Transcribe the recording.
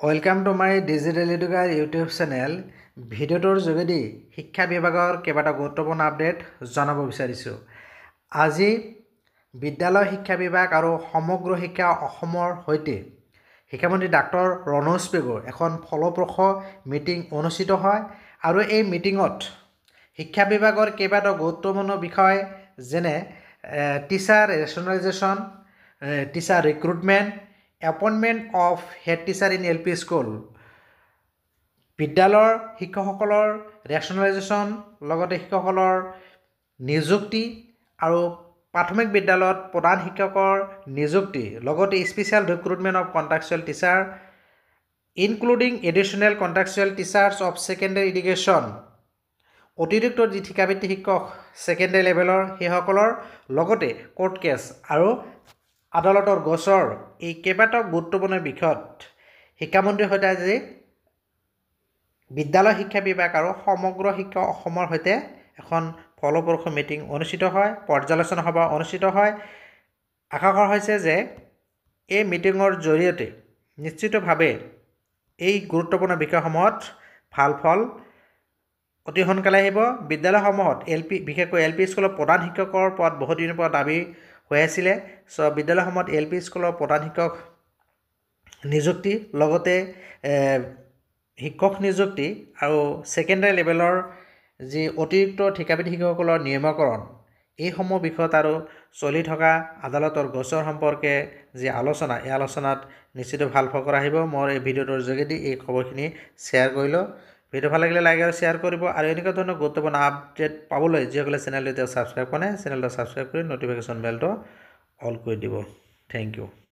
Welcome to my digital Educare YouTube channel. ভিডিঅ'টোৰ যোগেদি শিক্ষা বিভাগৰ কেইবাটা গুৰুত্বপূৰ্ণ আপডেট জনাব বিচাৰিছোঁ। আজি বিদ্যালয় শিক্ষা বিভাগ আৰু সমগ্ৰ শিক্ষা অসমৰ সৈতে শিক্ষামন্ত্ৰী ডাক্তৰ ৰণোজ পেগুৰ এখন ফলপ্ৰসূ মিটিং অনুষ্ঠিত হয় আৰু এই মিটিঙত শিক্ষা বিভাগৰ কেইবাটা গুৰুত্বপূৰ্ণ বিষয় যেনে teacher rationalisation, teacher recruitment, appointment of head teacher in L P school, বিদ্যালয়ৰ শিক্ষকসকলৰ ৰেচনেলাইজেশ্যন, লগতে শিক্ষকসকলৰ নিযুক্তি আৰু প্ৰাথমিক বিদ্যালয়ত প্ৰধান শিক্ষকৰ নিযুক্তি, লগতে special recruitment of contractual teacher including additional contractual teachers of secondary education, অতিৰিক্ত যি ঠিকাভিত্তিক শিক্ষক ছেকেণ্ডেৰী লেভেলৰ সেইসকলৰ, লগতে কোৰ্ট কেছ আৰু আদালতৰ গোচৰ, এই কেইবাটাও গুৰুত্বপূৰ্ণ বিষয়ত শিক্ষামন্ত্ৰীৰ সৈতে আজি বিদ্যালয় শিক্ষা বিভাগ আৰু সমগ্ৰ শিক্ষা অসমৰ সৈতে এখন ফলপ্ৰসূ মিটিং অনুষ্ঠিত হয়, পৰ্যালোচনা সভা অনুষ্ঠিত হয়। আশা কৰা হৈছে যে এই মিটিঙৰ জৰিয়তে নিশ্চিতভাৱে এই গুৰুত্বপূৰ্ণ বিষয়সমূহত ভাল ফল অতি সোনকালে আহিব। বিদ্যালয়সমূহত বিশেষকৈ এল পি স্কুলৰ প্ৰধান শিক্ষকৰ পদ বহুদিনৰ পৰা দাবী হৈ আছিলে। বিদ্যালয়সমূহত এল পি স্কুলৰ প্ৰধান শিক্ষক নিযুক্তি, লগতে শিক্ষক নিযুক্তি আৰু ছেকেণ্ডেৰী লেভেলৰ যি অতিৰিক্ত ঠিকাভিত্তিক শিক্ষকসকলৰ নিয়মীকৰণ, এইসমূহ বিষয়ত আৰু চলি থকা আদালতৰ গোচৰ সম্পৰ্কে যি আলোচনা, এই আলোচনাত নিশ্চিত ভাল ফল আহিব। মই এই ভিডিঅ'টোৰ যোগেদি এই খবৰখিনি শ্বেয়াৰ কৰিলোঁ। ভিডিঅ' ভাল লাগিলে লাইক আৰু শ্বেয়াৰ কৰিব আৰু এনেকুৱা ধৰণৰ গুৰুত্বপূৰ্ণ আপডেট পাবলৈ যিসকলে চেনেলটো ছাবস্ক্ৰাইব কৰে চেনেলটো ছাবস্ক্ৰাইব কৰি ন'টিফিকেশ্যন বেলটো অল কৰি দিব। Thank U.